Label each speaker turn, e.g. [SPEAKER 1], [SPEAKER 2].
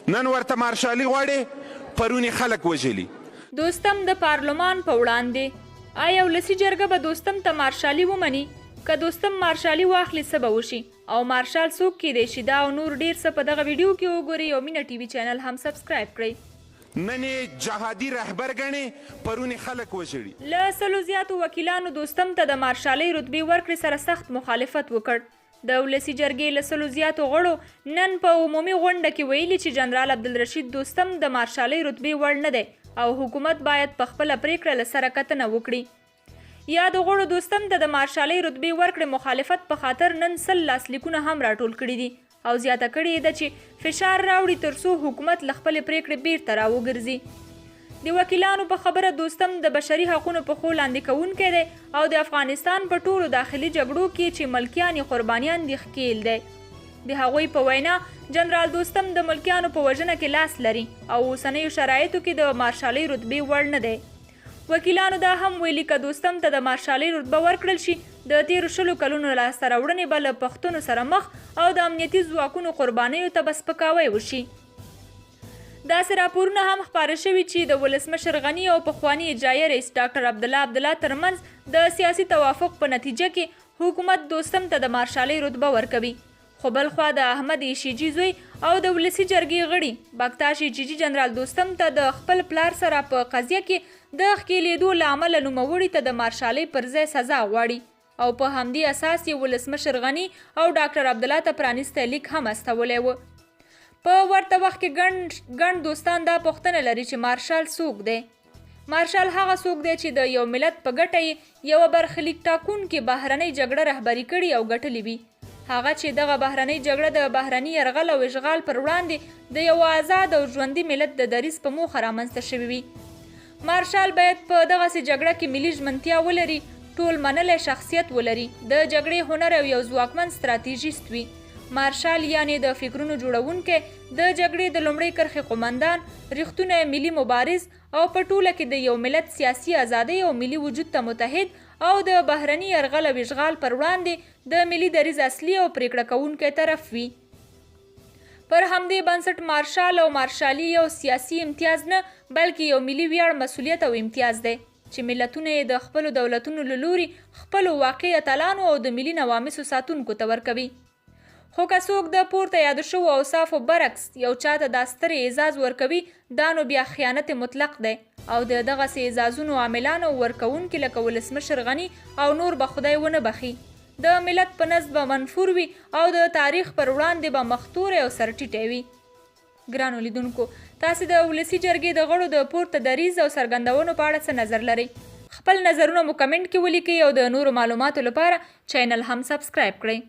[SPEAKER 1] نن ورته مارشالي غواړي، پرون یې خلک وژلي.
[SPEAKER 2] دوستم د پارلمان په وړاندې آیا ولسي جرګه به دوستم ته مارشالي ومني؟ که دوستم مارشالي واخلي څه به وشي او مارشال څوک کیدی شي؟ دا او نور ډیر څه په دغه ویډیو کې وګورئ او مینه ټي وي چینل هم سبسکرایب کړئ.
[SPEAKER 1] نن یې جهادي رهبر ګڼې، پرون یې خلک وژړي.
[SPEAKER 2] له سلو زیاتو وکیلانو دوستم ته د مارشالۍ رتبې ورکړې سره سخت مخالفت وکړ. د ولسي جرګې له سلو زیاتو غړو نن په عمومي غونډه کې ویلي چې جنرال عبدالرشید دوستم د مارشالۍ رتبې وړ نه دی او حکومت باید په خپله پریکړه له سره کتنه وکړي. یا د غړو دوستم ته د مارشالۍ رتبې ورکړې مخالفت په خاطر نن 100 لاسلیکونه هم راټول کړي دي او زیاته کړې یې ده چې فشار راوړي ترڅو حکومت له خپلې پریکړې بیرته راوګرځي. د وکیلانو په خبره دوستم د بشري حقونو په خو لاندې کوونکی دی او د افغانستان په ټولو داخلي جګړو کې چې ملکیان قربانیان دي ښکیل دی. د هغوی په وینا جنرال دوستم د ملکیانو په وژنه کې لاس لري او اوسنیو شرایطو کې د مارشالۍ رتبې وړ نه دی. وکیلانو دا هم ویلي که دوستم ته د مارشالۍ رتبه ورکړل شي د تیرو 100 کلونو لاسته راوړنې به له پښتنو سره مخ او د امنیتي ځواکونو قربانیو ته به سپکاوی وشي. داسې راپورونه هم خپاره شوي چې د ولسمشر غني او پخواني اجرایه رئیس ډاکټر عبدالله ترمنځ د سیاسي توافق په نتیجه کې حکومت دوستم ته د مارشالۍ رتبه ورکوي. خو بل خوا د احمد ایشیجي زوی او د ولسي جرګې غړي بکتاش ایشیجي جنرال دوستم ته د خپل پلار سره په قضیه کې د ښکېلېدو له امله نوموړي ته د مارشالۍ پر ځای سزا غواړي او په همدې اساس یې ولسمشر غني او ډاکټر عبدالله ته پرانیستی لیک هم استولی و. په ورته وخت کې ګڼ دوستان دا پوښتنه لري چې مارشال څوک دی؟ مارشال هغه څوک دی چې د یو ملت په ګټه یې یوه برخلیک ټاکونکې بهرنۍ جګړه رهبري کړي او ګټلې وي. هغه چې دغه بهرنۍ جګړه د بهرني یرغل او اشغال پر وړاندې د یو آزاد او ژوندي ملت د دریځ په موخه رامنځته شوي وي. مارشال باید په دغسې جګړه کې ملي ژمنتیا ولري، ټول منلی شخصیت ولري، د جګړې هنر او یو ځواکمن ستراتیژیست وي. مارشال یعنې د فکرونو جوړونکی، د جګړې د لومړۍ کرښې قومندان، ریښتونی ملي مبارز او په ټوله کې د یو ملت سیاسي ازادۍ او ملي وجود ته متحد او د بهرني یرغل او اشغال پر وړاندې د ملي دریځ اصلي او پریکړه کوونکی طرف وي. پر همدې بنسټ مارشال او مارشالي یو سیاسي امتیاز نه بلکې یو ملي ویاړ، مسؤلیت او امتیاز دی چې ملتونه یې د خپلو دولتونو له لوري خپلو واقعي اتلانو او د ملي نوامسو ساتونکو ته ورکوي. خو که څوک د پورته یادو شوو اوصافو برعکس یو چاته دا ستر اعزاز ورکوي دا نو بیا خیانت مطلق دی او د دغسې اعزازونو عاملان او ورکوونکي لکه ولسمشر غني او نور به خدای ونه بخي د ملت په نزد به منفور وي او د تاریخ پر وړاندې به مختورې او سرټیټی وي. ګرانو لیدونکو، تاسې د ولسي جرګې د غړو د پورته دریځ او څرګندونو په اړه څه نظر لرئ؟ خپل نظرونه مو کمنټ کې ولیکئ او د نورو معلوماتو لپاره چینل هم سبسکرایب کړئ.